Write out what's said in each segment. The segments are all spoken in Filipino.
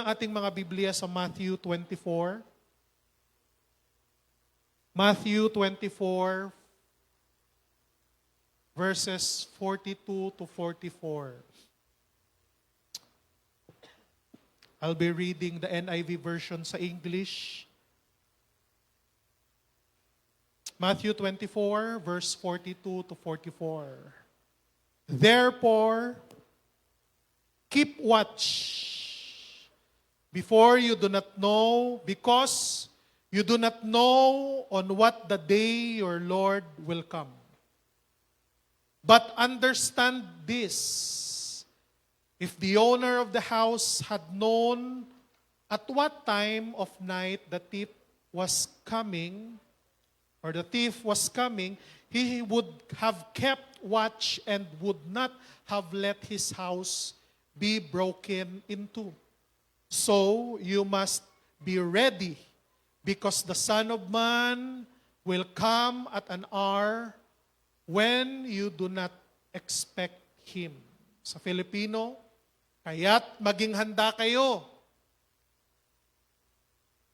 Ang ating mga Biblia sa Matthew 24. Matthew 24, verses 42 to 44. I'll be reading the NIV version sa English. Matthew 24, verse 42 to 44. Therefore, keep watch. Before you do not know, because you do not know on what the day your Lord will come. But understand this, if the owner of the house had known at what time of night the thief was coming, he would have kept watch and would not have let his house be broken into. So you must be ready, because the Son of Man will come at an hour when you do not expect Him. Sa Filipino, kaya't maging handa kayo.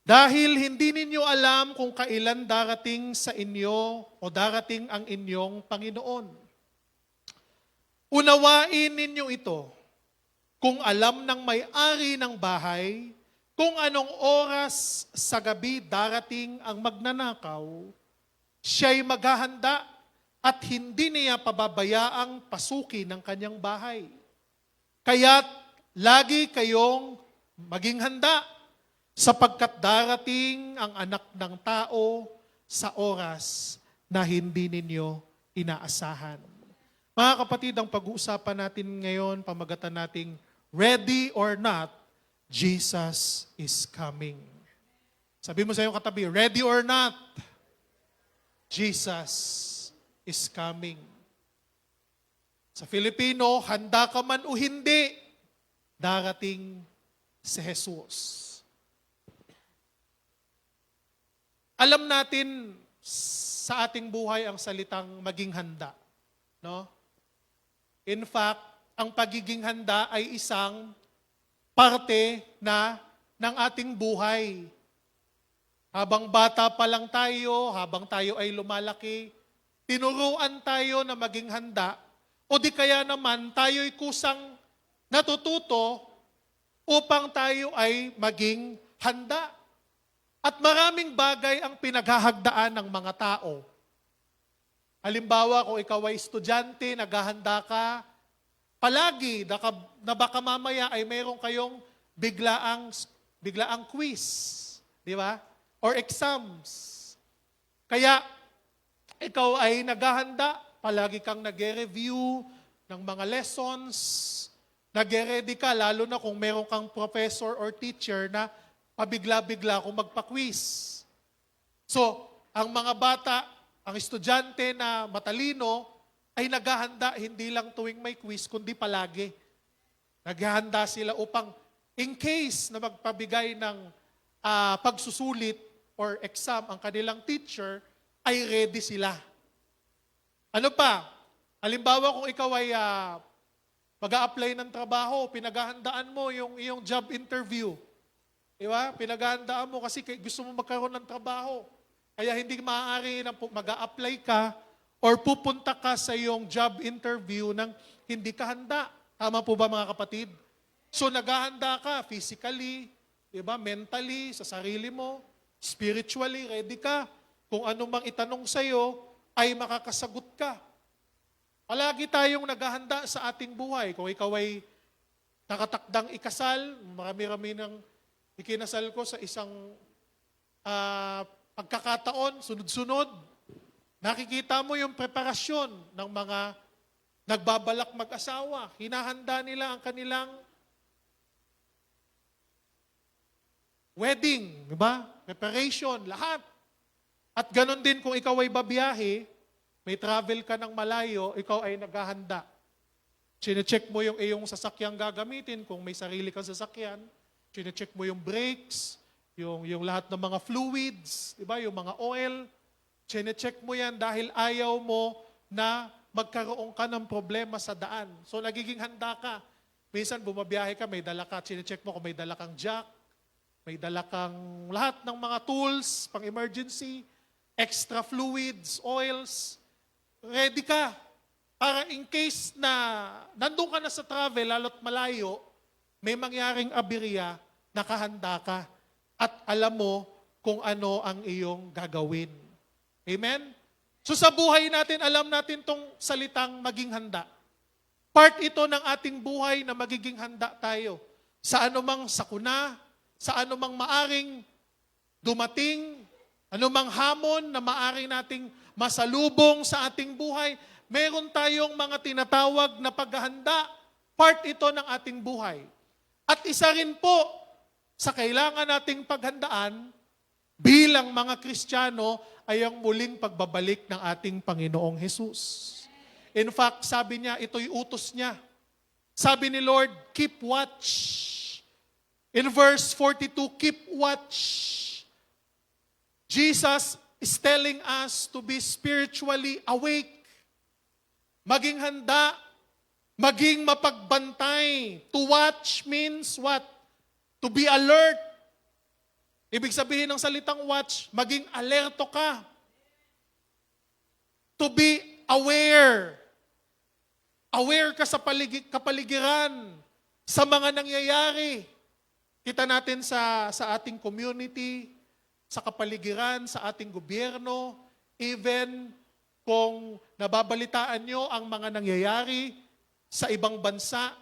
Dahil hindi ninyo alam kung kailan darating sa inyo o darating ang inyong Panginoon. Unawain ninyo ito. Kung alam ng may-ari ng bahay, kung anong oras sa gabi darating ang magnanakaw, siya'y maghahanda at hindi niya pababayaang pasukin ng kanyang bahay. Kaya't lagi kayong maging handa, sapagkat darating ang anak ng tao sa oras na hindi ninyo inaasahan. Mga kapatid, ang pag-uusapan natin ngayon, pamagatan nating ready or not, Jesus is coming. Sabi mo sa iyong katabi, ready or not, Jesus is coming. Sa Filipino, handa ka man o hindi, darating si Jesus. Alam natin sa ating buhay ang salitang maging handa. No? In fact, ang pagiging handa ay isang parte ng ating buhay. Habang bata pa lang tayo, habang tayo ay lumalaki, tinuruan tayo na maging handa, o di kaya naman tayo'y kusang natututo upang tayo ay maging handa. At maraming bagay ang pinaghahagdaan ng mga tao. Halimbawa, kung ikaw ay estudyante, naghahanda ka, palagi na baka mamaya ay mayroon kayong biglaang quiz, di ba? Or exams. Kaya, ikaw ay naghahanda, palagi kang nag-review ng mga lessons, nag-ready ka, lalo na kung mayroon kang professor or teacher na pabigla-bigla kung magpa-quiz. So, ang mga bata, ang estudyante na matalino, ay naghahanda hindi lang tuwing may quiz, kundi palagi. Naghahanda sila upang in case na magpabigay ng pagsusulit or exam ang kanilang teacher, ay ready sila. Ano pa? Halimbawa kung ikaw ay mag-a-apply ng trabaho, pinaghahandaan mo yung iyong job interview. Diba? Pinaghahandaan mo kasi gusto mo magkaroon ng trabaho. Kaya hindi maaari na mag-a-apply ka or pupunta ka sa iyong job interview nang hindi ka handa. Tama po ba mga kapatid? So naghahanda ka physically, diba? Mentally, sa sarili mo, spiritually, ready ka. Kung ano mang itanong sa iyo, ay makakasagot ka. Palagi tayong naghahanda sa ating buhay. Kung ikaw ay nakatakdang ikasal, marami-rami ng ikinasal ko sa isang pagkakataon, sunod-sunod. Nakikita mo yung preparasyon ng mga nagbabalak mag-asawa. Hinahanda nila ang kanilang wedding, di ba? Preparation, lahat. At ganon din kung ikaw ay babiyahe, may travel ka ng malayo, ikaw ay naghahanda. Chine-check mo yung iyong sasakyang gagamitin kung may sarili kang sasakyan. Chine-check mo yung brakes, yung lahat ng mga fluids, di ba? Yung mga oil. Chine-check mo yan dahil ayaw mo na magkaroon ka ng problema sa daan. So nagiging handa ka. Minsan bumabiyahe ka, may dala ka, chinecheck mo kung may dala kang jack, may dala kang lahat ng mga tools, pang emergency, extra fluids, oils, ready ka. Para in case na nandun ka na sa travel, lalo't malayo, may mangyaring aberya, nakahanda ka at alam mo kung ano ang iyong gagawin. Amen? So sa buhay natin, alam natin tong salitang maging handa. Part ito ng ating buhay na magiging handa tayo. Sa anumang sakuna, sa anumang maaring dumating, anumang hamon na maaring nating masalubong sa ating buhay, meron tayong mga tinatawag na paghahanda. Part ito ng ating buhay. At isa rin po sa kailangan nating paghandaan bilang mga Kristiyano ay ang muling pagbabalik ng ating Panginoong Hesus. In fact, sabi niya, ito'y utos niya. Sabi ni Lord, keep watch. In verse 42, keep watch. Jesus is telling us to be spiritually awake. Maging handa, maging mapagbantay. To watch means what? To be alert. Ibig sabihin ng salitang watch, maging alerto ka. To be aware. Aware ka sa kapaligiran, sa mga nangyayari. Kita natin sa ating community, sa kapaligiran, sa ating gobyerno, even kung nababalitaan nyo ang mga nangyayari sa ibang bansa,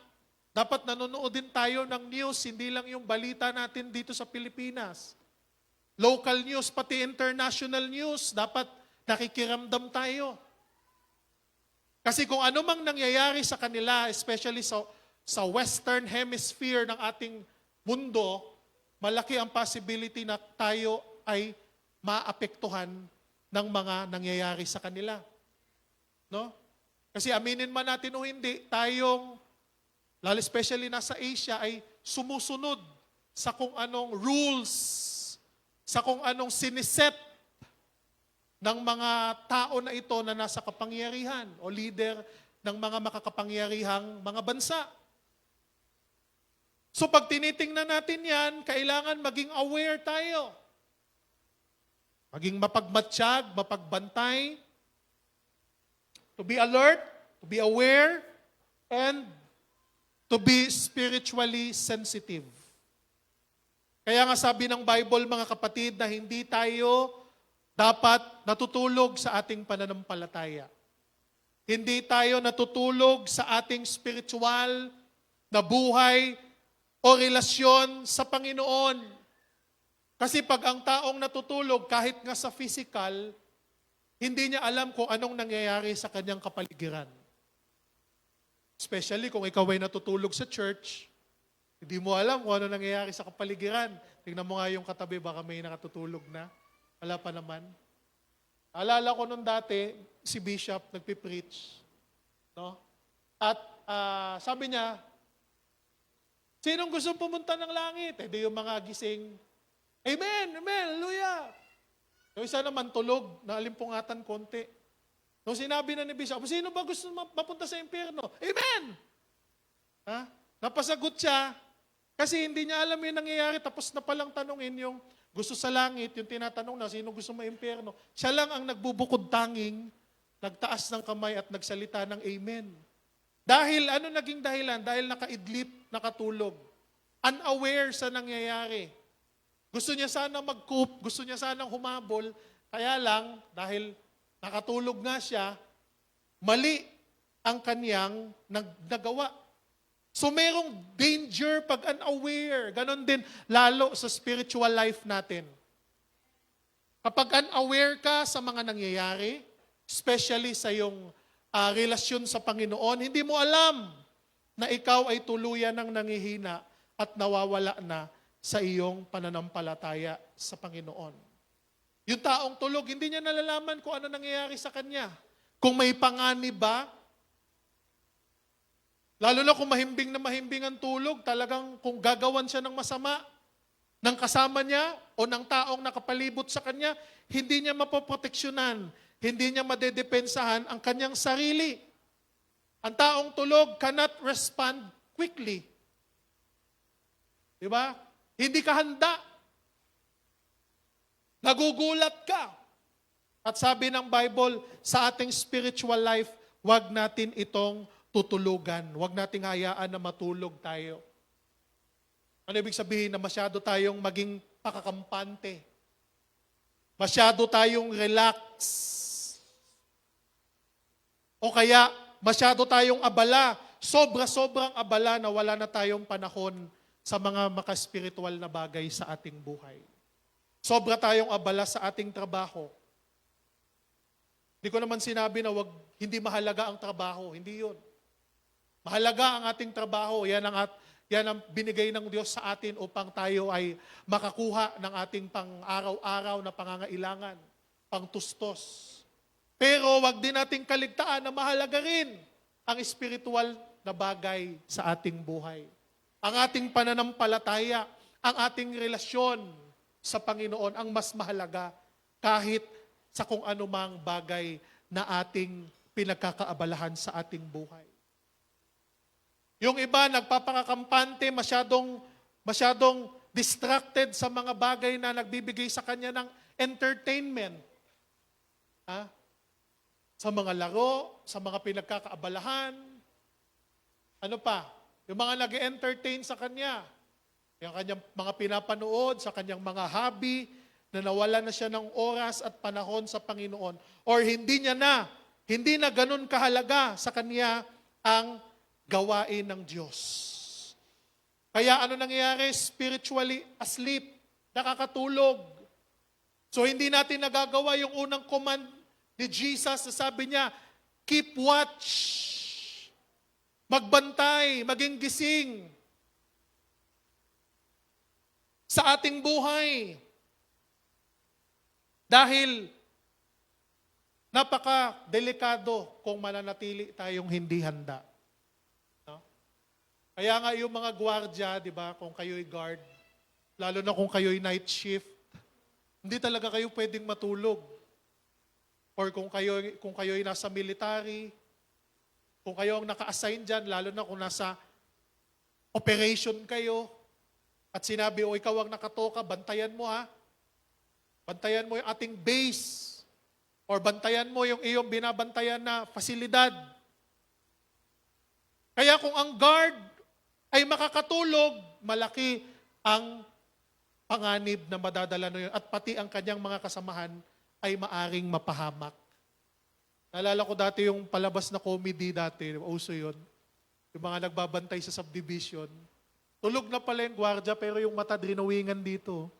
dapat nanonood din tayo ng news, hindi lang yung balita natin dito sa Pilipinas. Local news, pati international news, dapat nakikiramdam tayo. Kasi kung ano mang nangyayari sa kanila, especially sa Western Hemisphere ng ating mundo, malaki ang possibility na tayo ay maapektuhan ng mga nangyayari sa kanila. No? Kasi aminin man natin o hindi, tayong, lalo especially nasa Asia, ay sumusunod sa kung anong rules, sa kung anong siniset ng mga tao na ito na nasa kapangyarihan o leader ng mga makakapangyarihang mga bansa. So pag tinitingnan natin yan, kailangan maging aware tayo. Maging mapagmatsyag, mapagbantay, to be alert, to be aware, and to be spiritually sensitive. Kaya nga sabi ng Bible, mga kapatid, na hindi tayo dapat natutulog sa ating pananampalataya. Hindi tayo natutulog sa ating spiritual na buhay o relasyon sa Panginoon. Kasi pag ang taong natutulog, kahit nga sa physical, hindi niya alam kung anong nangyayari sa kanyang kapaligiran. Especially kung ikaw ay natutulog sa church, hindi mo alam kung ano nangyayari sa kapaligiran. Tingnan mo nga yung katabi, baka may nakatutulog na. Wala pa naman. Alala ko nung dati, si Bishop nagpipreach. No? At sabi niya, sinong gusto pumunta ng langit? Eh di yung mga gising, Amen, Amen, Hallelujah. Yung isa naman tulog, naalimpungatan konti. Nung sinabi na ni Bishop, sino ba gusto mapunta sa impyerno? Amen! Ha? Napasagot siya, kasi hindi niya alam yung nangyayari, tapos na palang tanungin yung gusto sa langit, yung tinatanong na sino gusto ma-impyerno. Siya lang ang nagbubukod tanging, nagtaas ng kamay at nagsalita ng Amen. Dahil, ano naging dahilan? Dahil nakaidlip, nakatulog. Unaware sa nangyayari. Gusto niya sana mag-cope, gusto niya sanang humabol, kaya lang, dahil nakatulog nga siya, mali ang kanyang nagawa. So merong danger pag unaware. Ganon din, lalo sa spiritual life natin. Kapag unaware ka sa mga nangyayari, especially sa iyong relasyon sa Panginoon, hindi mo alam na ikaw ay tuluyan ng nangihina at nawawala na sa iyong pananampalataya sa Panginoon. Yung taong tulog, hindi niya nalalaman kung ano nangyayari sa kanya. Kung may panganib ba, lalo na kung mahimbing na mahimbing ang tulog, talagang kung gagawan siya ng masama ng kasama niya o ng taong nakapalibot sa kanya, hindi niya mapoproteksyonan, hindi niya madedepensahan ang kanyang sarili. Ang taong tulog cannot respond quickly. Di ba? Hindi ka handa. Nagugulat ka. At sabi ng Bible, sa ating spiritual life, wag natin itong tutulugan. Wag nating hayaan na matulog tayo. Ano ibig sabihin na masyado tayong maging pakakampante? Masyado tayong relax. O kaya, masyado tayong abala. Sobra-sobrang abala na wala na tayong panahon sa mga makaspiritual na bagay sa ating buhay. Sobra tayong abala sa ating trabaho. Hindi ko naman sinabi na hindi mahalaga ang trabaho. Hindi yun. Mahalaga ang ating trabaho. Yan ang binigay ng Diyos sa atin upang tayo ay makakuha ng ating pang-araw-araw na pangangailangan, pang-tustos. Pero wag din nating kaligtaan na mahalaga rin ang espiritual na bagay sa ating buhay. Ang ating pananampalataya, ang ating relasyon sa Panginoon ang mas mahalaga kahit sa kung anumang bagay na ating pinagkakaabalahan sa ating buhay. Yung iba, nagpapakakampante, masyadong distracted sa mga bagay na nagbibigay sa kanya ng entertainment. Sa mga laro, sa mga pinagkakaabalahan. Ano pa? Yung mga nag-entertain sa kanya. Yung kanyang mga pinapanood, sa kanyang mga hobby, na nawala na siya ng oras at panahon sa Panginoon. Or hindi na ganun kahalaga sa kanya ang gawain ng Diyos. Kaya ano nangyayari? Spiritually asleep, nakakatulog. So hindi natin nagagawa yung unang command ni Jesus na sabi niya, keep watch, magbantay, maging gising sa ating buhay. Dahil napaka-delikado kung mananatili tayong hindi handa. Kaya nga yung mga gwardiya, di ba, kung kayo'y guard, lalo na kung kayo'y night shift, hindi talaga kayo pwedeng matulog. Or kung kayo'y nasa military, kung kayo ang naka-assign dyan, lalo na kung nasa operation kayo, at sinabi, o ikaw ang nakatoka, bantayan mo ha. Bantayan mo yung ating base. Or bantayan mo yung iyong binabantayan na fasilidad. Kaya kung ang guard ay makakatulog, malaki ang panganib na madadala na yun. At pati ang kanyang mga kasamahan ay maaring mapahamak. Naalala ko dati yung palabas na comedy dati, uso yun. Yung mga nagbabantay sa subdivision. Tulog na pala yung gwardya, pero yung mata drinawingan dito.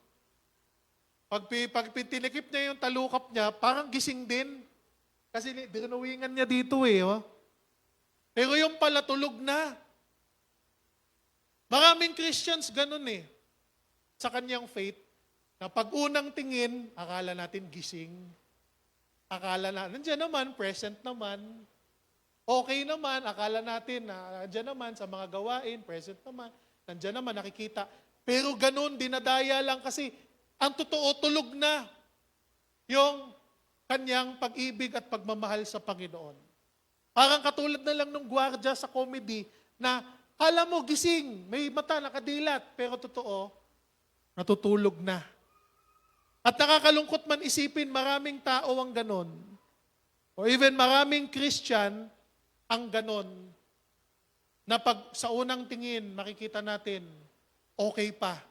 Pag tinikip niya yung talukap niya, parang gising din. Kasi drinawingan niya dito eh. Oh. Pero yung pala tulog na. Maraming Christians ganun eh. Sa kanyang faith, na pag unang tingin, akala natin gising. Akala na, nandiyan naman, present naman. Okay naman, akala natin na nandiyan naman sa mga gawain, present naman. Nandiyan naman, nakikita. Pero ganun, dinadaya lang kasi ang totoo, tulog na yung kanyang pag-ibig at pagmamahal sa Panginoon. Parang katulad na lang ng gwardya sa comedy na kala mo gising, may mata nakadilat, pero totoo, natutulog na. At nakakalungkot man isipin, maraming tao ang ganon. Or even maraming Christian ang ganon. Na pag sa unang tingin, makikita natin, okay pa.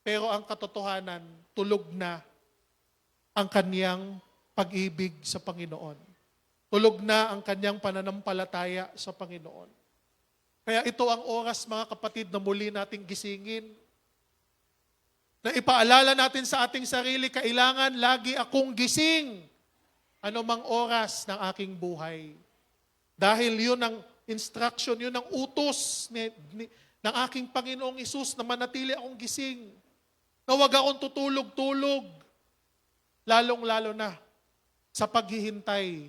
Pero ang katotohanan, tulog na ang kanyang pag-ibig sa Panginoon. Tulog na ang kanyang pananampalataya sa Panginoon. Kaya ito ang oras, mga kapatid, na muli nating gisingin. Na ipaalala natin sa ating sarili, kailangan lagi akong gising anumang oras ng aking buhay. Dahil yun ang instruction, yun ang utos ng aking Panginoong Isus na manatili akong gising. Na huwag akong tutulog-tulog. Lalong-lalo na sa paghihintay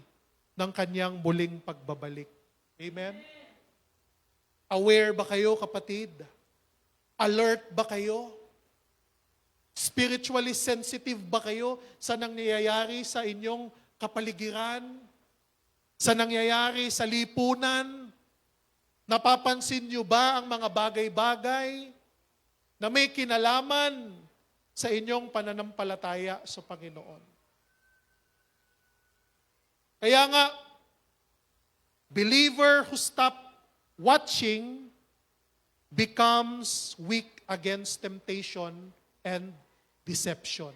ng kanyang muling pagbabalik. Amen? Aware ba kayo, kapatid? Alert ba kayo? Spiritually sensitive ba kayo sa nangyayari sa inyong kapaligiran? Sa nangyayari sa lipunan? Napapansin niyo ba ang mga bagay-bagay na may kinalaman sa inyong pananampalataya sa Panginoon? Kaya nga, believer who stop watching becomes weak against temptation and deception.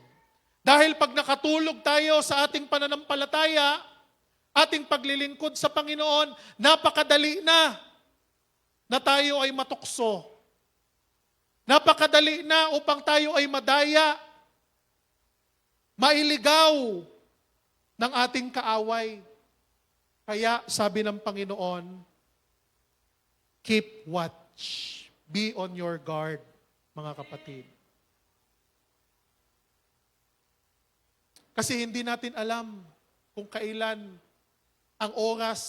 Dahil pag nakatulog tayo sa ating pananampalataya, ating paglilingkod sa Panginoon, napakadali na tayo ay matukso. Napakadali na upang tayo ay madaya, mailigaw ng ating kaaway. Kaya sabi ng Panginoon, keep watch. Be on your guard, mga kapatid. Kasi hindi natin alam kung kailan ang oras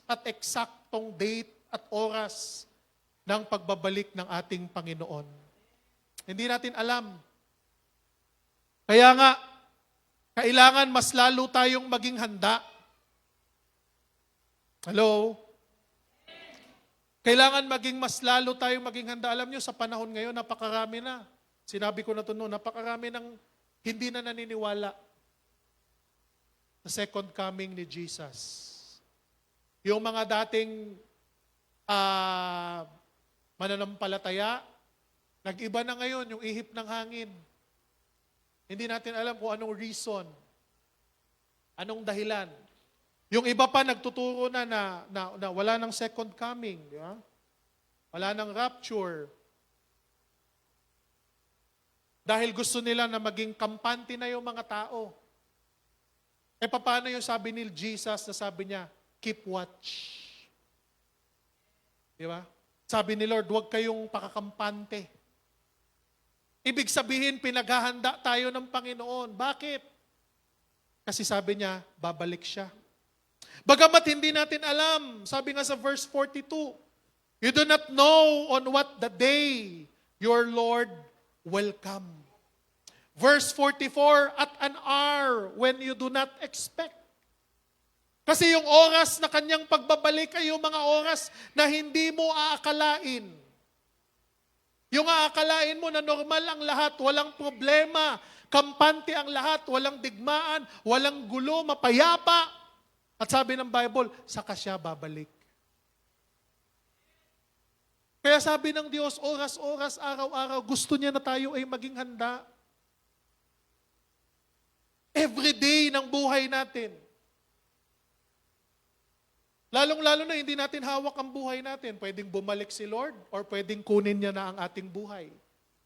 at eksaktong date at oras ng pagbabalik ng ating Panginoon. Hindi natin alam. Kaya nga, kailangan mas lalo tayong maging handa. Hello? Kailangan mas lalo tayong maging handa. Alam nyo, sa panahon ngayon, napakarami na. Sinabi ko na ito noon, napakarami ng hindi na naniniwala sa second coming ni Jesus. Yung mga dating mananampalataya, nag-iba na ngayon yung ihip ng hangin. Hindi natin alam kung anong reason, anong dahilan. Yung iba pa nagtuturo na wala ng second coming. Di ba? Wala ng rapture. Dahil gusto nila na maging kampante na yung mga tao. Paano yung sabi ni Jesus na sabi niya, keep watch. Di ba? Sabi ni Lord, huwag kayong pakakampante. Ibig sabihin, pinaghahanda tayo ng Panginoon. Bakit? Kasi sabi niya, babalik siya. Bagamat hindi natin alam, sabi nga sa verse 42, you do not know on what the day your Lord will come. Verse 44, at an hour when you do not expect. Kasi yung oras na kanyang pagbabalik ay yung mga oras na hindi mo aakalain. Yung aakalain mo na normal ang lahat, walang problema, kampante ang lahat, walang digmaan, walang gulo, mapayapa. At sabi ng Bible, saka siya babalik. Kaya sabi ng Diyos, oras-oras, araw-araw, gusto niya na tayo ay maging handa. Every day ng buhay natin. Lalong-lalo na hindi natin hawak ang buhay natin. Pwedeng bumalik si Lord or pwedeng kunin niya na ang ating buhay.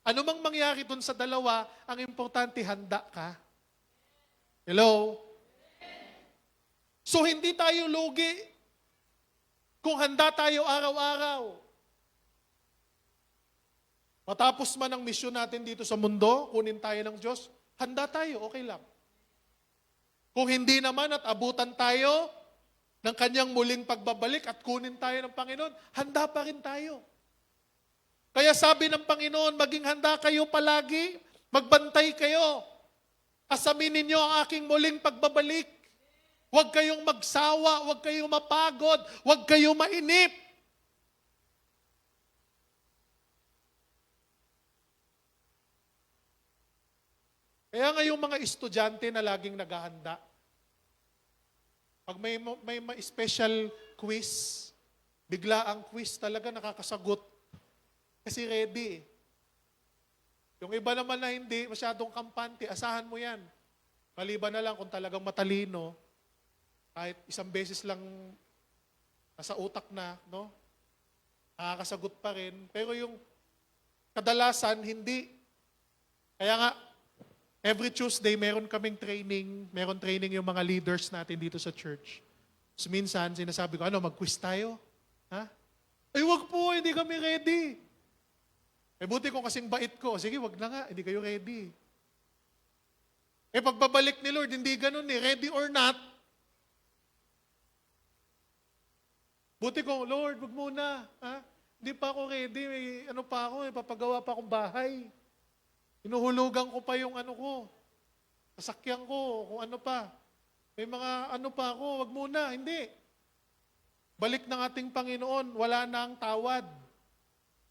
Ano mang mangyari dun sa dalawa, ang importante, handa ka. Hello? So hindi tayo lugi kung handa tayo araw-araw. Matapos man ang misyon natin dito sa mundo, kunin tayo ng Diyos, handa tayo, okay lang. Kung hindi naman at abutan tayo ng kanyang muling pagbabalik at kunin tayo ng Panginoon, handa pa rin tayo. Kaya sabi ng Panginoon, maging handa kayo palagi, magbantay kayo. Asamin ninyo ang aking muling pagbabalik. Huwag kayong magsawa, huwag kayong mapagod, huwag kayong mainip. Kaya nga yung mga estudyante na laging naghahanda, pag may special quiz, bigla ang quiz talaga nakakasagot. Kasi ready. Yung iba naman na hindi, masyadong kampante, asahan mo yan. Maliban na lang kung talagang matalino, kahit isang beses lang nasa utak na, no? Nakakasagot pa rin. Pero yung kadalasan, hindi. Kaya nga, every Tuesday, meron kaming training. Meron training yung mga leaders natin dito sa church. So minsan, sinasabi ko, mag-quiz tayo? Ha? Ay, wag po, hindi kami ready. Buti kung kasing bait ko. Sige, wag na nga, hindi kayo ready. Pagbabalik ni Lord, hindi ganun ready or not. Buti ko, Lord, wag muna. Ha? Hindi pa ako ready. May papagawa pa akong bahay. Inuhulugan ko pa yung sasakyan ko, kung ano pa. May mga pa ako, wag muna. Hindi. balik ng ating Panginoon, wala na ang tawad.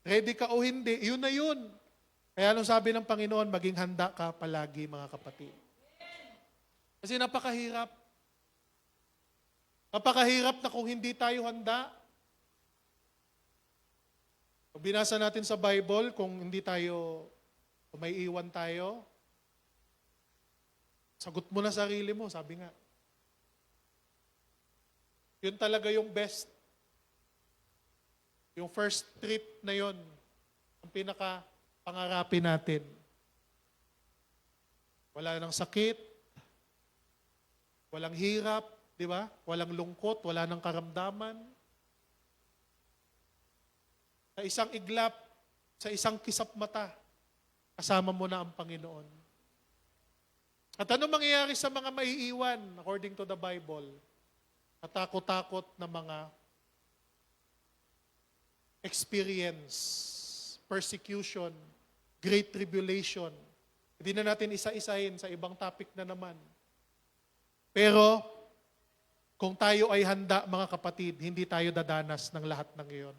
Ready ka o hindi, yun na yun. Kaya nung sabi ng Panginoon, maging handa ka palagi, mga kapatid. Kasi napakahirap. Napakahirap na kung hindi tayo handa. Kung binasa natin sa Bible, kung hindi tayo, kung may iwan tayo, sagot mo na sarili mo, sabi nga. Yun talaga yung best. Yung first trip na yun, ang pinaka-pangarapin natin. Wala nang sakit, walang hirap, di ba? Walang lungkot, wala nang karamdaman. Sa isang iglap, sa isang kisap mata, kasama mo na ang Panginoon. At ano mangyayari sa mga maiiwan, according to the Bible? Katakot-takot na mga experience, persecution, great tribulation. Hindi na natin isa-isahin sa ibang topic na naman. Pero, kung tayo ay handa, mga kapatid, hindi tayo dadanas ng lahat ng iyon.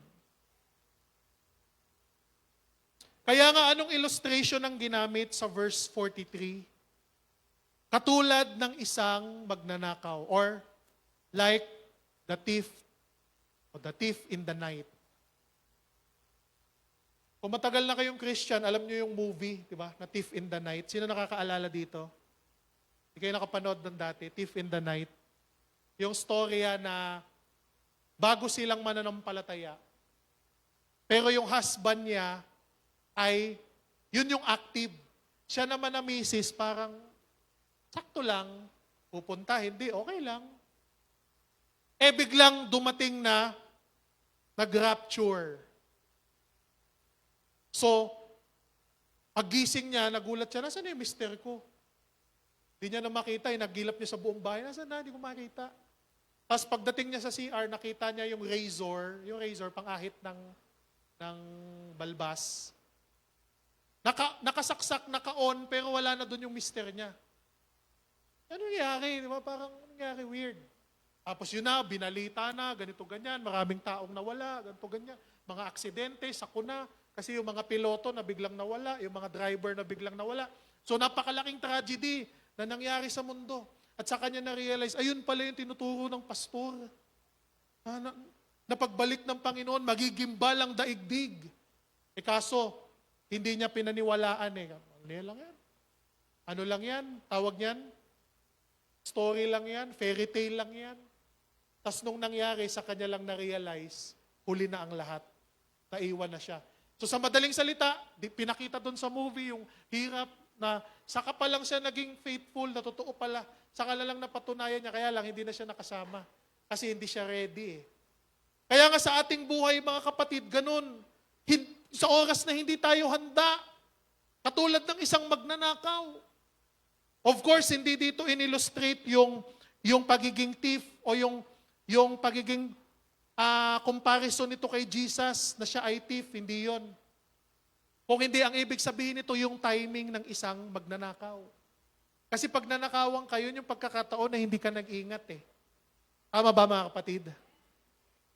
Kaya nga, anong illustration ang ginamit sa verse 43? Katulad ng isang magnanakaw or like the thief in the night. Kung matagal na kayong Christian, alam niyo yung movie, di ba? Na Thief in the Night. Sino nakakaalala dito? Hindi kayo nakapanood ng dati, Thief in the Night. Yung storya na bago silang mananampalataya. Pero yung husband niya ay, yun yung active. Siya naman na misis, parang sakto lang, pupunta, hindi, okay lang. Biglang dumating na nag-rapture. So, pagising niya, nagulat siya, nasaan na yung mister ko? Hindi niya na makita, nagilap niya sa buong bahay, nasaan na, hindi ko makita. Tapos pagdating niya sa CR, nakita niya yung razor pang-ahit ng balbas. Nakasaksak, naka-on, pero wala na doon yung mister niya. Ano nangyari? Di ba? Parang nangyari weird. Tapos yun na, binalita na, ganito, ganyan, maraming taong nawala, ganito, ganyan. Mga aksidente, sakuna, kasi yung mga piloto na biglang nawala, yung mga driver na biglang nawala. So napakalaking tragedy na nangyari sa mundo. At sa kanya na-realize, ayun pala yung tinuturo ng pastor. Na pagbalik ng Panginoon, magigimbal ang daigdig. Kaso, hindi niya pinaniwalaan eh. Ano lang yan? Ano lang yan? Tawag niyan? Story lang yan? Fairy tale lang yan? Tapos nung nangyari, sa kanya lang na-realize, huli na ang lahat. Naiwan na siya. So sa madaling salita, pinakita doon sa movie yung hirap na saka pa lang siya naging faithful, na totoo pala. Saka na lang napatunayan niya, kaya lang hindi na siya nakasama. Kasi hindi siya ready eh. Kaya nga sa ating buhay mga kapatid, ganun. Sa oras na hindi tayo handa, katulad ng isang magnanakaw. Of course, hindi dito in-illustrate yung pagiging thief o yung pagiging comparison nito kay Jesus na siya ay thief, hindi yon. Kung hindi, ang ibig sabihin nito yung timing ng isang magnanakaw. Kasi pag nanakawan kayo, yung pagkakataon na hindi ka nag-ingat eh. Tama ba mga kapatid?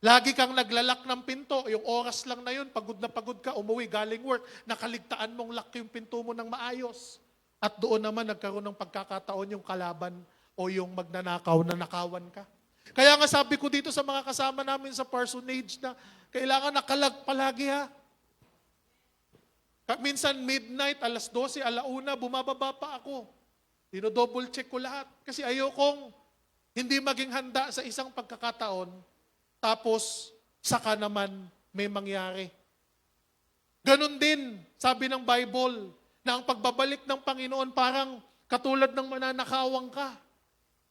Lagi kang naglalak ng pinto, yung oras lang na yun, pagod na pagod ka, umuwi galing work, nakaligtaan mong lock yung pinto mo ng maayos. At doon naman nagkaroon ng pagkakataon yung kalaban o yung magnanakaw na nakawan ka. Kaya nga sabi ko dito sa mga kasama namin sa parsonage na kailangan nakalag palagi ha. Minsan midnight, alas 12, alauna, bumababa pa ako. Dino-double check ko lahat. Kasi ayokong hindi maging handa sa isang pagkakataon, tapos saka naman may mangyari. Ganon din, sabi ng Bible, na ang pagbabalik ng Panginoon parang katulad ng mananakawang ka.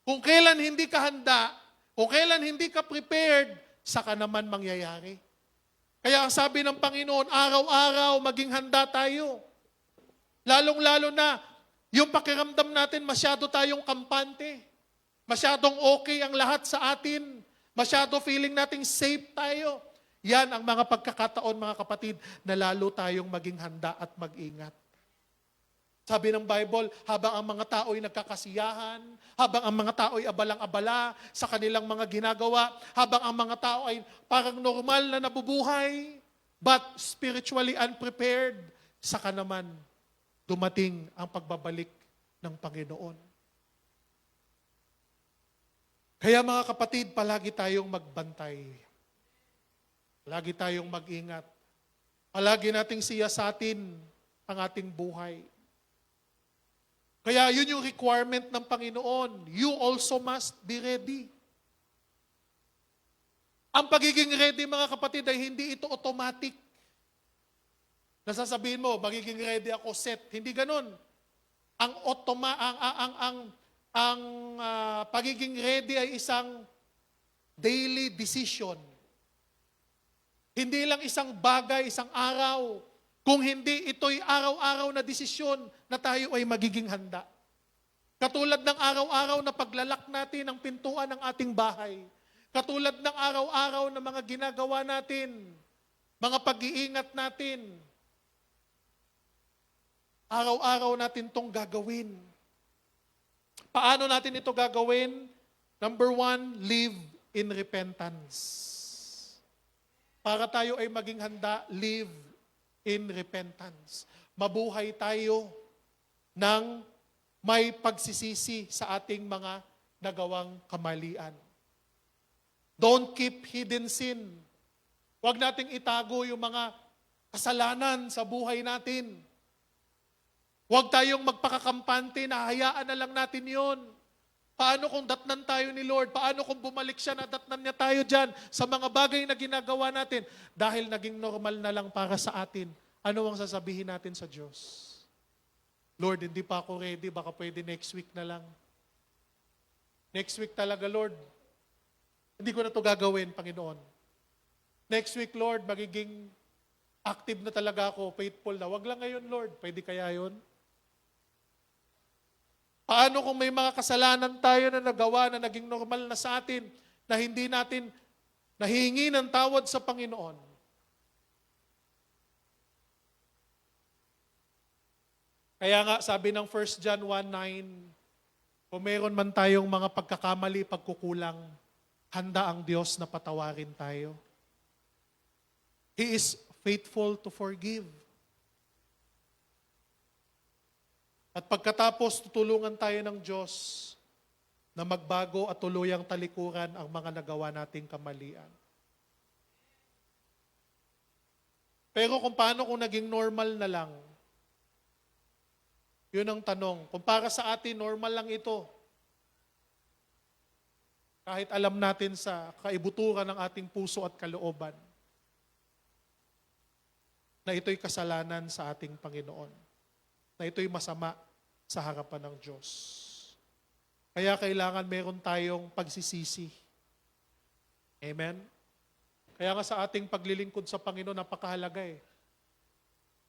Kung kailan hindi ka handa, kung kailan hindi ka prepared, saka naman mangyayari. Kaya ang sabi ng Panginoon, araw-araw maging handa tayo. Lalong-lalo na, yung pakiramdam natin masyado tayong kampante. Masyadong okay ang lahat sa atin. Masyado feeling nating safe tayo. Yan ang mga pagkakataon, mga kapatid, na lalo tayong maging handa at mag-ingat. Sabi ng Bible, habang ang mga tao ay nagkakasiyahan, habang ang mga tao ay abalang-abala sa kanilang mga ginagawa, habang ang mga tao ay parang normal na nabubuhay, but spiritually unprepared, saka naman dumating ang pagbabalik ng Panginoon. Kaya mga kapatid, palagi tayong magbantay. Palagi tayong mag-ingat. Palagi nating siyasatin ang ating buhay. Kaya yun yung requirement ng Panginoon. You also must be ready. Ang pagiging ready, mga kapatid, ay hindi ito automatic. Nasasabihin mo, magiging ready ako, set. Hindi ganun. Ang pagiging ready ay isang daily decision. Hindi lang isang bagay, isang araw. Kung hindi, ito'y araw-araw na desisyon na tayo ay magiging handa. Katulad ng araw-araw na paglalak natin ang pintuan ng ating bahay. Katulad ng araw-araw na mga ginagawa natin, mga pag-iingat natin. Araw-araw natin itong gagawin. Paano natin ito gagawin? Number 1, live in repentance. Para tayo ay maging handa, live in repentance. Mabuhay tayo ng may pagsisisi sa ating mga nagawang kamalian. Don't keep hidden sin. Huwag nating itago yung mga kasalanan sa buhay natin. Huwag tayong magpakakampante na hayaan na lang natin yon. Paano kung datnan tayo ni Lord? Paano kung bumalik siya na datnan niya tayo dyan sa mga bagay na ginagawa natin? Dahil naging normal na lang para sa atin. Ano ang sasabihin natin sa Diyos? Lord, hindi pa ako ready. Baka pwede next week na lang. Next week talaga, Lord. Hindi ko na ito gagawin, Panginoon. Next week, Lord, magiging active na talaga ako, faithful na. Wag lang ngayon, Lord. Pwede kaya yun? Paano kung may mga kasalanan tayo na nagawa na naging normal na sa atin, na hindi natin nahingi ng tawad sa Panginoon? Kaya nga, sabi ng 1 John 1:9, kung meron man tayong mga pagkakamali, pagkukulang, handa ang Diyos na patawarin tayo. He is faithful to forgive. At pagkatapos, tutulungan tayo ng Diyos na magbago at tuluyang talikuran ang mga nagawa nating kamalian. Pero kung paano kung naging normal na lang, yun ang tanong. Kung para sa atin, normal lang ito. Kahit alam natin sa kaibuturan ng ating puso at kalooban, na ito'y kasalanan sa ating Panginoon. Na ito'y masama sa harapan ng Diyos. Kaya kailangan meron tayong pagsisisi. Amen? Kaya nga sa ating paglilingkod sa Panginoon, napakahalaga eh.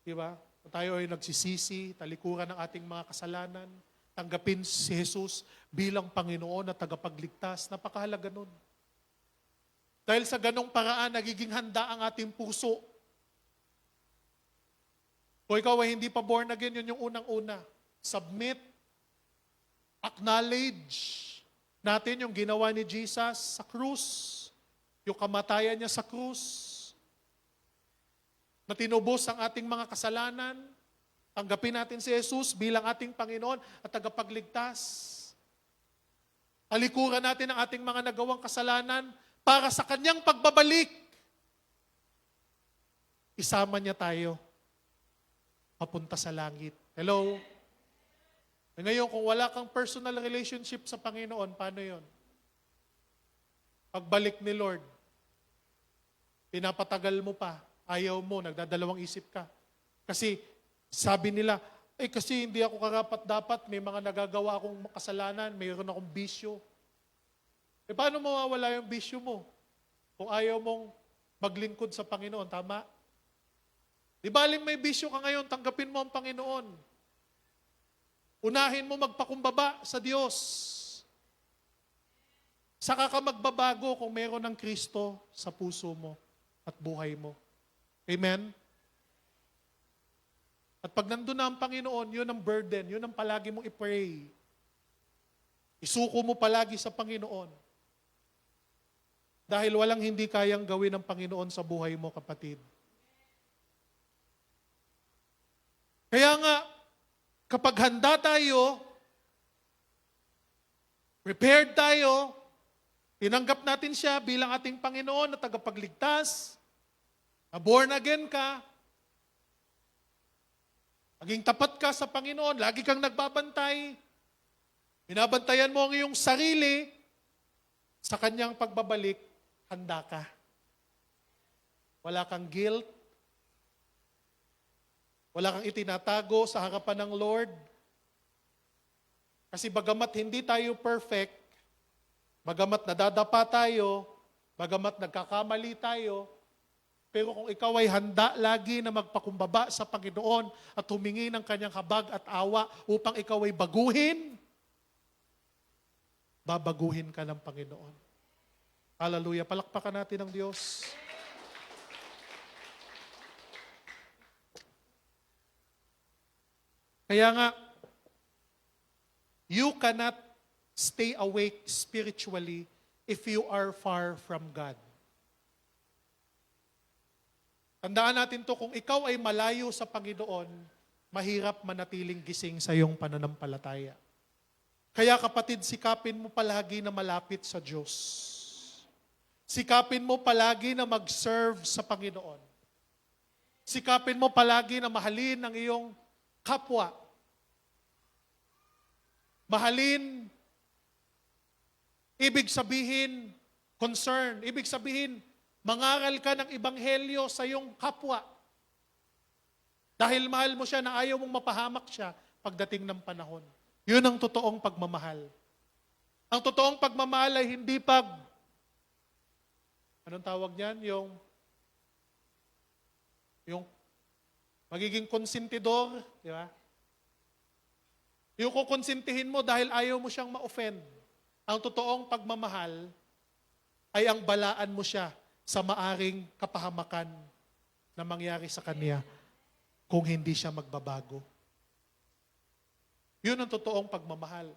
Diba? Tayo ay nagsisisi, talikuran ng ating mga kasalanan, tanggapin si Jesus bilang Panginoon at tagapagligtas. Napakahalaga nun. Dahil sa ganong paraan, nagiging handa ang ating puso. Kung ikaw ay hindi pa born again, yun yung unang-una. Submit, acknowledge natin yung ginawa ni Jesus sa krus, yung kamatayan niya sa krus, na tinubos ang ating mga kasalanan, tanggapin natin si Jesus bilang ating Panginoon at tagapagligtas. Talikuran natin ang ating mga nagawang kasalanan para sa kanyang pagbabalik. Isama niya tayo papunta sa langit. Hello? Ngayon, kung wala kang personal relationship sa Panginoon, paano yon? Pagbalik ni Lord, pinapatagal mo pa, ayaw mo, nagdadalawang isip ka. Kasi sabi nila, kasi hindi ako karapat-dapat, may mga nagagawa akong kasalanan, mayroon akong bisyo. Paano mawawala yung bisyo mo? Kung ayaw mong maglingkod sa Panginoon, tama? Di baling may bisyo ka ngayon, tanggapin mo ang Panginoon. Unahin mo magpakumbaba sa Diyos. Saka ka magbabago kung meron ng Kristo sa puso mo at buhay mo. Amen? At pag nandun na ang Panginoon, yun ang burden, yun ang palagi mong i-pray. Isuko mo palagi sa Panginoon. Dahil walang hindi kayang gawin ng Panginoon sa buhay mo, kapatid. Kaya nga, kapag handa tayo, prepared tayo, tinanggap natin siya bilang ating Panginoon na tagapagligtas, na born again ka, maging tapat ka sa Panginoon, lagi kang nagbabantay, binabantayan mo ang iyong sarili, sa kanyang pagbabalik, handa ka. Wala kang guilt, wala kang itinatago sa harapan ng Lord. Kasi bagamat hindi tayo perfect, bagamat nadadapa tayo, bagamat nagkakamali tayo, pero kung ikaw ay handa lagi na magpakumbaba sa Panginoon at humingi ng kanyang habag at awa upang ikaw ay baguhin, babaguhin ka ng Panginoon. Hallelujah. Palakpakan natin ang Diyos. Kaya nga, you cannot stay awake spiritually if you are far from God. Tandaan natin to, kung ikaw ay malayo sa Panginoon, mahirap manatiling gising sa iyong pananampalataya. Kaya kapatid, sikapin mo palagi na malapit sa Diyos. Sikapin mo palagi na mag-serve sa Panginoon. Sikapin mo palagi na mahalin ang iyong kapwa. Mahalin, ibig sabihin, concern. Ibig sabihin, mangaral ka ng ebanghelyo sa iyong kapwa. Dahil mahal mo siya na ayaw mong mapahamak siya pagdating ng panahon. Yun ang totoong pagmamahal. Ang totoong pagmamahal ay hindi anong tawag niyan? Yung magiging konsentidor, di ba? Yung kukonsintihin mo dahil ayaw mo siyang ma-offend. Ang totoong pagmamahal ay ang balaan mo siya sa maaring kapahamakan na mangyari sa kanya kung hindi siya magbabago. Yun ang totoong pagmamahal.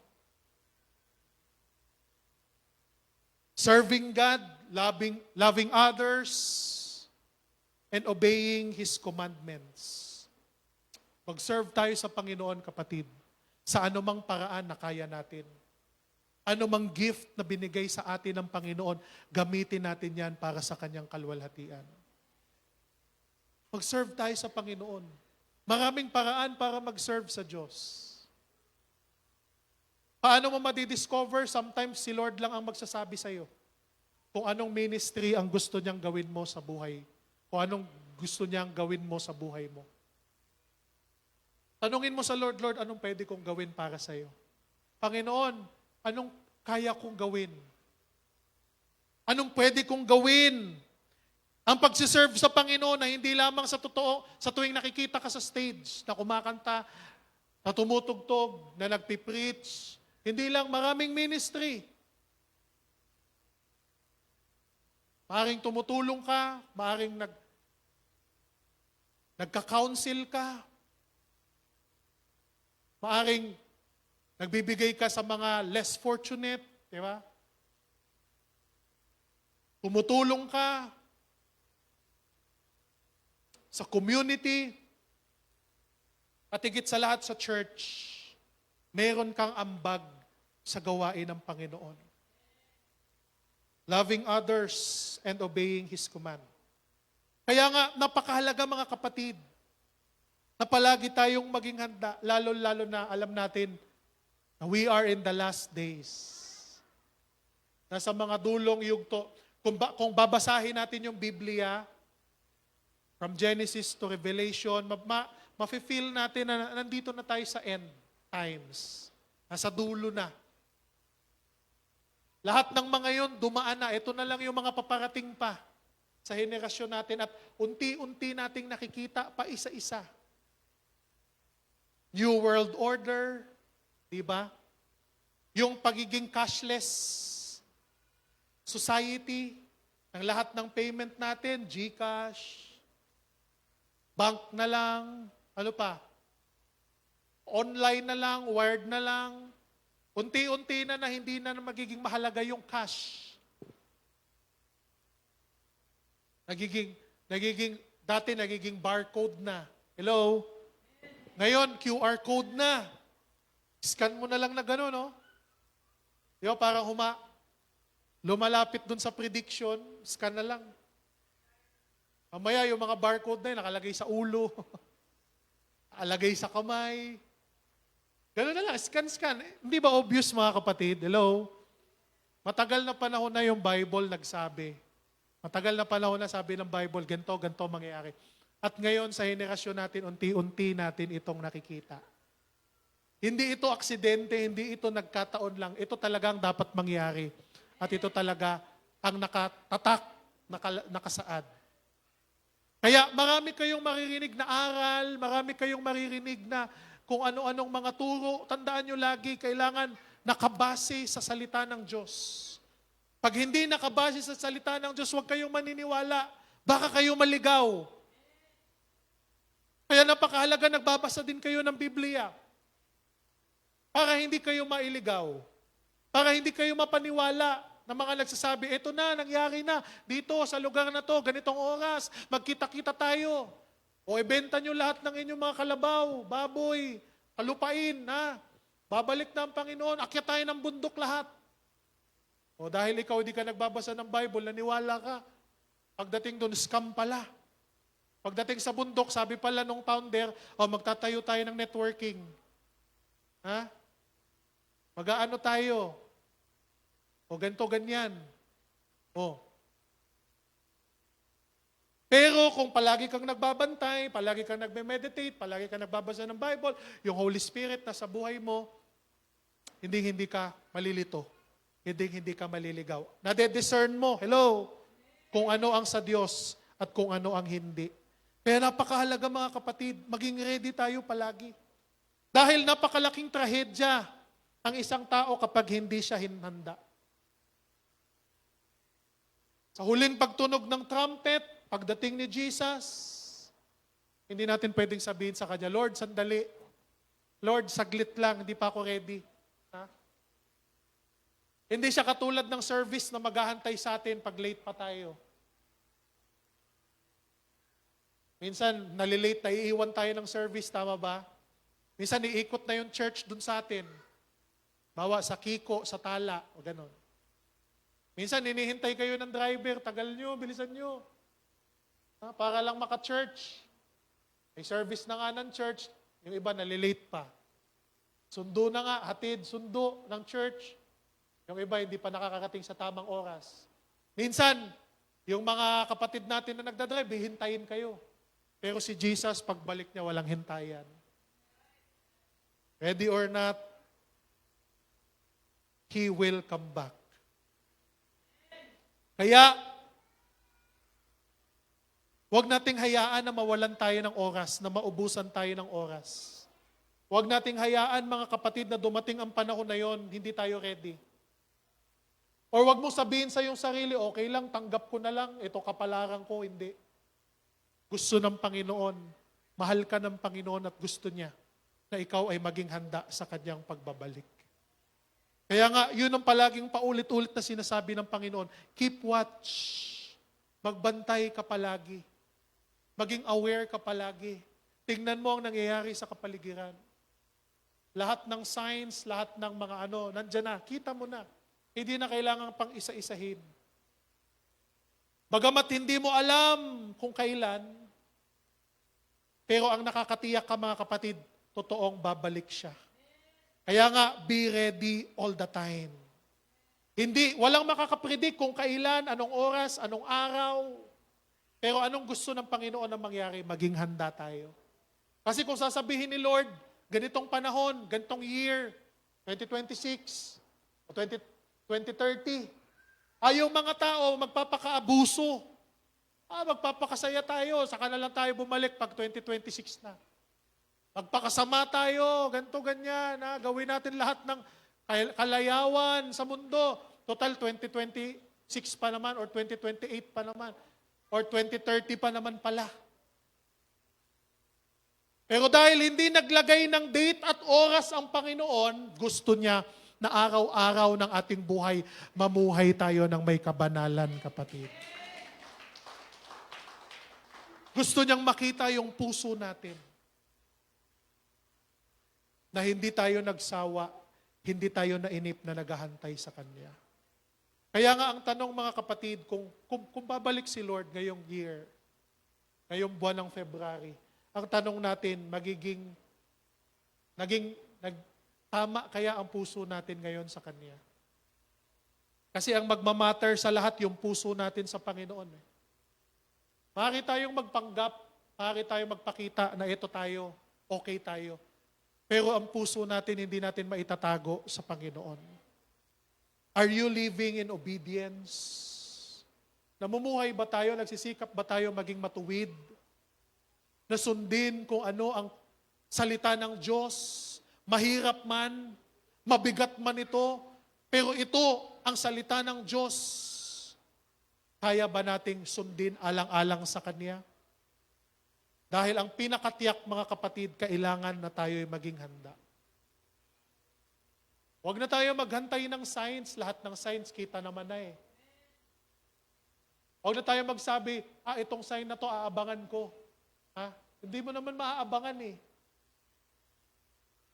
Serving God, loving others, and obeying His commandments. Mag-serve tayo sa Panginoon, kapatid, sa anumang paraan na kaya natin. Anumang gift na binigay sa atin ng Panginoon, gamitin natin yan para sa kanyang kalwalhatian. Mag-serve tayo sa Panginoon. Maraming paraan para mag-serve sa Diyos. Paano mo madidiscover? Sometimes si Lord lang ang magsasabi sa iyo kung anong ministry ang gusto niyang gawin mo sa buhay. Kung anong gusto niyang gawin mo sa buhay mo. Tanungin mo sa Lord, Lord, anong pwede kong gawin para sa iyo? Panginoon, anong kaya kong gawin? Anong pwede kong gawin? Ang pagsiserve sa Panginoon na hindi lamang sa totoo, sa tuwing nakikita ka sa stage, na kumakanta, na tumutugtog, na nagpipreach. Hindi lang, maraming ministry. Maaring tumutulong ka, maaring nagka-counsel ka, maaring nagbibigay ka sa mga less fortunate, di ba? Tumutulong ka sa community, at higit sa lahat sa church, meron kang ambag sa gawain ng Panginoon. Loving others and obeying His command. Kaya nga, napakahalaga mga kapatid, na palagi tayong maging handa, lalo-lalo na alam natin na we are in the last days. Nasa mga dulong yugto. Kung babasahin natin yung Biblia, from Genesis to Revelation, mafe-feel natin na nandito na tayo sa end times. Nasa dulo na. Lahat ng mga yun, dumaan na. Ito na lang yung mga paparating pa sa henerasyon natin at unti-unti nating nakikita pa isa-isa. New World Order, di ba? Yung pagiging cashless society, ang lahat ng payment natin, GCash, bank na lang, ano pa? online na lang, wired na lang, unti-unti na hindi na magiging mahalaga yung cash. Dati nagiging barcode na. Hello? Ngayon, QR code na. Scan mo na lang na gano'n, no? Di ba, parang lumalapit dun sa prediction, scan na lang. Mamaya, yung mga barcode na yun, nakalagay sa ulo, nakalagay sa kamay. Gano'n na lang, scan. Hindi ba obvious, mga kapatid? Hello? Matagal na panahon na yung Bible nagsabi. Matagal na panahon na sabi ng Bible, ganito mangyayari. At ngayon sa henerasyon natin, unti-unti natin itong nakikita. Hindi ito aksidente, hindi ito nagkataon lang. Ito talagang dapat mangyari. At ito talaga ang nakatatak, nakasaad. Kaya marami kayong maririnig na aral, marami kayong maririnig na kung ano-anong mga turo. Tandaan nyo lagi, kailangan nakabase sa salita ng Diyos. Pag hindi nakabase sa salita ng Diyos, huwag kayong maniniwala. Baka kayo maligaw. Kaya napakahalaga, nagbabasa din kayo ng Biblia. Para hindi kayo mailigaw. Para hindi kayo mapaniwala na mga nagsasabi, eto na, nangyari na, dito sa lugar na to, ganitong oras, magkita-kita tayo. O ibenta nyo lahat ng inyong mga kalabaw, baboy, kalupain, ha? Babalik na ang Panginoon, akyat tayo ng bundok lahat. O dahil ikaw di ka nagbabasa ng Bible, naniwala ka. Pagdating doon, scam pala. Pagdating sa bundok, sabi pala nung founder, magtatayo tayo ng networking. Ha? Mag-aano tayo? O ganito, ganyan. O. Pero kung palagi kang nagbabantay, palagi kang nagme-meditate, palagi kang nagbabasa ng Bible, yung Holy Spirit na sa buhay mo, hindi ka malilito. Hindi ka maliligaw. Nade-discern mo, hello, kung ano ang sa Diyos at kung ano ang hindi. Kaya napakahalaga mga kapatid, maging ready tayo palagi. Dahil napakalaking trahedya ang isang tao kapag hindi siya hinanda. Sa huling pagtunog ng trumpet, pagdating ni Jesus, hindi natin pwedeng sabihin sa kanya, Lord, sandali. Lord, saglit lang, hindi pa ako ready. Ha? Hindi siya katulad ng service na maghahantay sa atin pag late pa tayo. Minsan, nalilate na iiwan tayo ng service, tama ba? Minsan, iikot na yung church dun sa atin. Bawa sa Kiko, sa Tala, o ganon. Minsan, hinihintay kayo ng driver, tagal nyo, bilisan nyo. Para lang maka-church. May service na nga ng church, yung iba nalilate pa. Sundo na nga, hatid, sundo ng church. Yung iba hindi pa nakakarating sa tamang oras. Minsan, yung mga kapatid natin na nagdadrive, hihintayin kayo. Pero si Jesus, pagbalik niya, walang hintayan. Ready or not, He will come back. Kaya, huwag nating hayaan na mawalan tayo ng oras, na maubusan tayo ng oras. Huwag nating hayaan, mga kapatid, na dumating ang panahon na yon, hindi tayo ready. Or huwag mo sabihin sa iyong sarili, okay lang, tanggap ko na lang, ito kapalaran ko, hindi. Gusto ng Panginoon, mahal ka ng Panginoon at gusto niya na ikaw ay maging handa sa kanyang pagbabalik. Kaya nga, yun ang palaging paulit-ulit na sinasabi ng Panginoon, keep watch, magbantay ka palagi, maging aware ka palagi, tingnan mo ang nangyayari sa kapaligiran. Lahat ng signs, lahat ng mga nandyan na, kita mo na. Hindi na kailangan pang isa-isahin. Bagamat hindi mo alam kung kailan, pero ang nakakatiyak ka mga kapatid, totoong babalik siya. Kaya nga, be ready all the time. Walang makakapredict kung kailan, anong oras, anong araw, pero anong gusto ng Panginoon na mangyari, maging handa tayo. Kasi kung sasabihin ni Lord, ganitong panahon, ganitong year, 2026, o 2030, yung mga tao magpapakaabuso. Magpapakasaya tayo, saka na lang tayo bumalik pag 2026 na. Magpakasama tayo, ganito, ganyan. Gawin natin lahat ng kalayawan sa mundo. Total, 2026 pa naman, or 2028 pa naman, or 2030 pa naman pala. Pero dahil hindi naglagay ng date at oras ang Panginoon, gusto niya na araw-araw ng ating buhay, mamuhay tayo ng may kabanalan, kapatid. Gusto niyang makita yung puso natin. Na hindi tayo nagsawa, hindi tayo nainip na naghahantay sa Kanya. Kaya nga ang tanong mga kapatid, kung babalik si Lord ngayong year, ngayong buwan ng February, ang tanong natin, tama kaya ang puso natin ngayon sa Kanya? Kasi ang magmamatter sa lahat yung puso natin sa Panginoon. Maaari tayong magpanggap, maaari tayong magpakita na ito tayo, okay tayo. Pero ang puso natin, hindi natin maitatago sa Panginoon. Are you living in obedience? Namumuhay ba tayo, nagsisikap ba tayo maging matuwid? Na sundin kung ano ang salita ng Diyos, mahirap man, mabigat man ito, pero ito ang salita ng Diyos. Kaya ba nating sundin alang-alang sa Kanya? Dahil ang pinakatiyak mga kapatid, kailangan na tayo'y maging handa. Huwag na tayo maghantay ng signs, lahat ng signs kita naman na eh. Huwag na tayo magsabi, itong sign na to aabangan ko. Hindi mo naman maaabangan eh.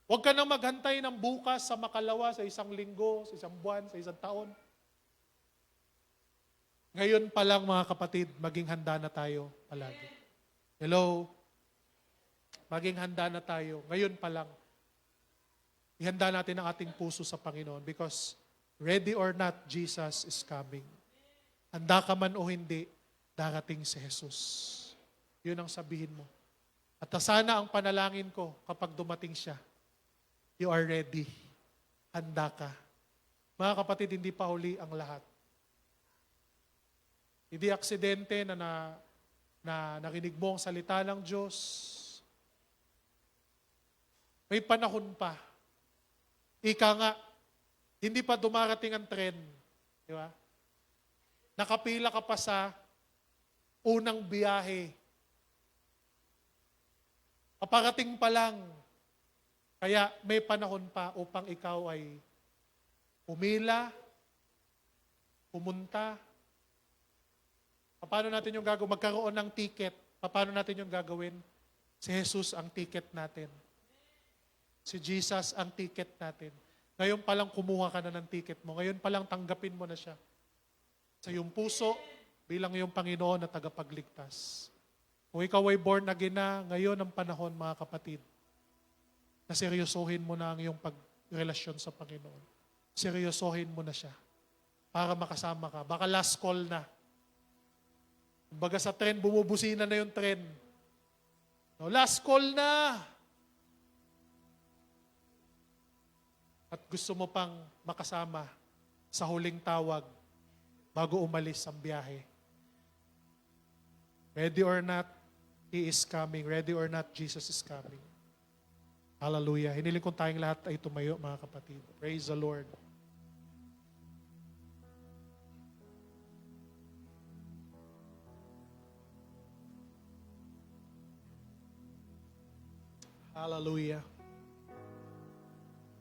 Huwag ka nang maghantay ng bukas sa makalawa, sa isang linggo, sa isang buwan, sa isang taon. Ngayon pa lang mga kapatid, maging handa na tayo palagi. Hello? Maging handa na tayo. Ngayon pa lang. Ihanda natin ang ating puso sa Panginoon because ready or not, Jesus is coming. Handa ka man o hindi, darating si Jesus. Yun ang sabihin mo. At sana ang panalangin ko kapag dumating siya, you are ready. Handa ka. Mga kapatid, hindi pa huli ang lahat. Hindi aksidente na narinig mo ang salita ng Diyos. May panahon pa. Ika nga, hindi pa dumarating ang trend. Di ba? Nakapila ka pa sa unang biyahe. Paparating pa lang. Kaya may panahon pa upang ikaw ay pumila, pumunta. Paano natin yung gagawin? Magkaroon ng ticket. Paano natin yung gagawin? Si Jesus ang ticket natin. Si Jesus ang ticket natin. Ngayon pa lang kumuha ka na ng ticket mo. Ngayon pa lang tanggapin mo na siya. Sa iyong puso, bilang iyong Panginoon na tagapagligtas. Kung ikaw ay born again na, ngayon ang panahon mga kapatid, na seryosohin mo na ang iyong pagrelasyon sa Panginoon. Seryosohin mo na siya para makasama ka. Baka last call na. Kumbaga sa trend, bumubusina na yung trend. No, last call na. At gusto mo pang makasama sa huling tawag bago umalis ang biyahe. Ready or not, He is coming. Ready or not, Jesus is coming. Hallelujah. Hiniling kong tayong lahat ay tumayo, mga kapatid. Praise the Lord. Hallelujah.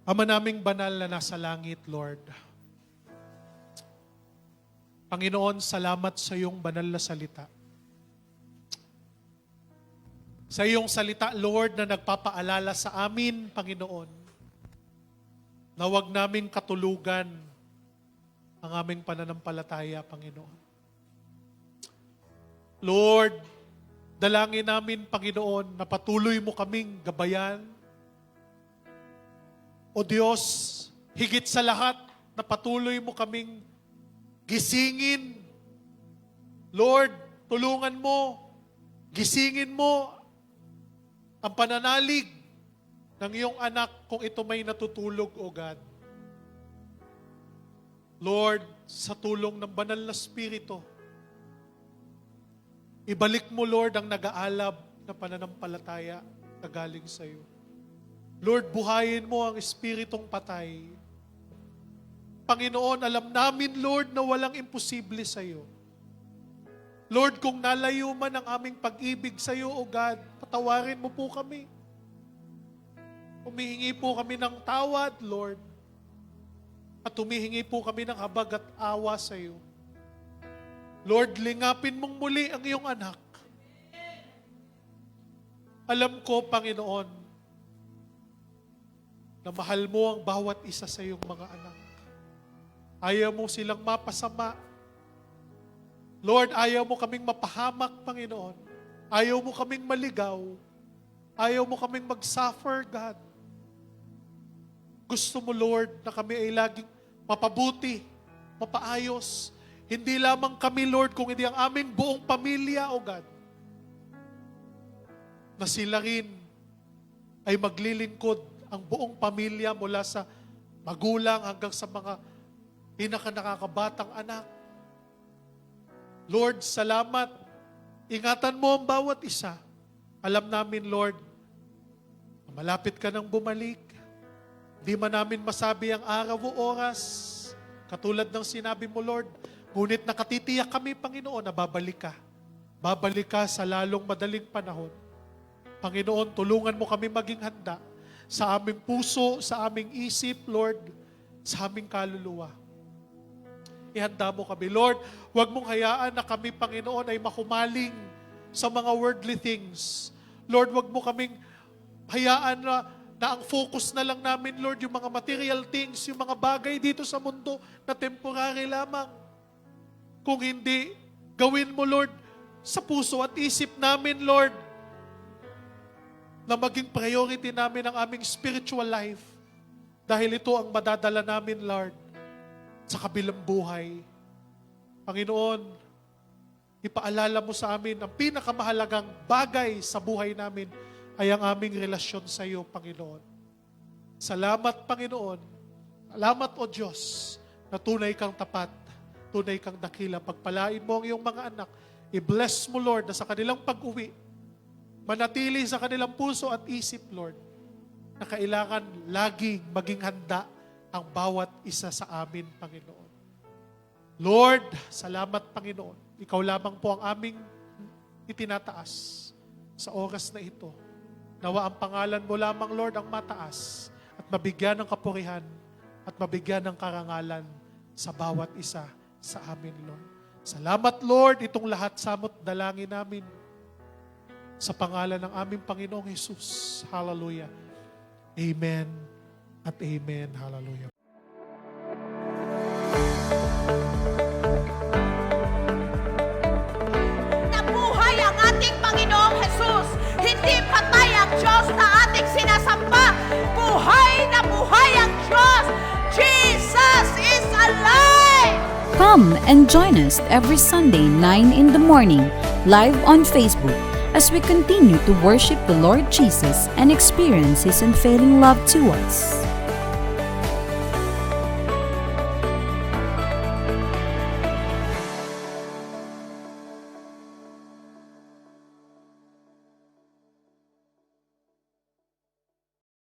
Ama naming banal na nasa langit, Lord. Panginoon, salamat sa iyong banal na salita. Sa iyong salita, Lord, na nagpapaalala sa amin, Panginoon, na huwag naming katulugan ang aming pananampalataya, Panginoon. Lord, dalangin namin, Panginoon, na patuloy mo kaming gabayan. O Diyos, higit sa lahat, na patuloy mo kaming gisingin. Lord, tulungan mo, gisingin mo ang pananalig ng iyong anak kung ito may natutulog, O God. Lord, sa tulong ng banal na Espiritu, ibalik mo, Lord, ang nag-aalab na pananampalataya na galing sa iyo. Lord, buhayin mo ang espiritong patay. Panginoon, alam namin, Lord, na walang imposible sa iyo. Lord, kung nalayo man ang aming pag-ibig sa iyo, O God, patawarin mo po kami. Humihingi po kami ng tawad, Lord. At humihingi po kami ng habag at awa sa iyo. Lord, lingapin mong muli ang iyong anak. Alam ko, Panginoon, na mahal mo ang bawat isa sa iyong mga anak. Ayaw mo silang mapasama. Lord, ayaw mo kaming mapahamak, Panginoon. Ayaw mo kaming maligaw. Ayaw mo kaming mag-suffer, God. Gusto mo, Lord, na kami ay laging mapabuti, mapaayos. Hindi lamang kami, Lord, kung hindi ang aming buong pamilya, O God. Na sila rin ay maglilingkod ang buong pamilya mula sa magulang hanggang sa mga pinaka-nakakabatang anak. Lord, salamat. Ingatan mo ang bawat isa. Alam namin, Lord, na malapit ka nang bumalik. Di man namin masabi ang araw o oras. Katulad ng sinabi mo, Lord, ngunit nakatitiyak kami, Panginoon, na babalik ka. Babalik ka sa lalong madaling panahon. Panginoon, tulungan mo kami maging handa sa aming puso, sa aming isip, Lord, sa aming kaluluwa. Ihanda mo kami. Lord, huwag mong hayaan na kami, Panginoon, ay makumaling sa mga worldly things. Lord, huwag mo kaming hayaan na ang focus na lang namin, Lord, yung mga material things, yung mga bagay dito sa mundo na temporary lamang. Kung hindi, gawin mo, Lord, sa puso at isip namin, Lord, na maging priority namin ang aming spiritual life. Dahil ito ang madadala namin, Lord, sa kabilang buhay. Panginoon, ipaalala mo sa amin ang pinakamahalagang bagay sa buhay namin ay ang aming relasyon sa iyo, Panginoon. Salamat, Panginoon. Salamat, O Diyos, na tunay kang tapat, tunay kang dakila. Pagpalain mo ang iyong mga anak. I-bless mo, Lord, na sa kanilang pag-uwi, manatili sa kanilang puso at isip, Lord, na kailangan laging maging handa ang bawat isa sa amin, Panginoon. Lord, salamat, Panginoon. Ikaw lamang po ang aming itinataas sa oras na ito. Nawa ang pangalan mo lamang, Lord, ang mataas at mabigyan ng kapurihan at mabigyan ng karangalan sa bawat isa sa amin, Lord. Salamat, Lord, itong lahat samot dalangin namin sa pangalan ng aming Panginoong Jesus. Hallelujah. Amen at amen. Hallelujah. Nabuhay ang ating Panginoong Jesus. Hindi patay ang Diyos na ating sinasamba. Buhay na buhay ang Diyos. Jesus is alive! Come and join us every Sunday 9 in the morning, live on Facebook, as we continue to worship the Lord Jesus and experience His unfailing love to us.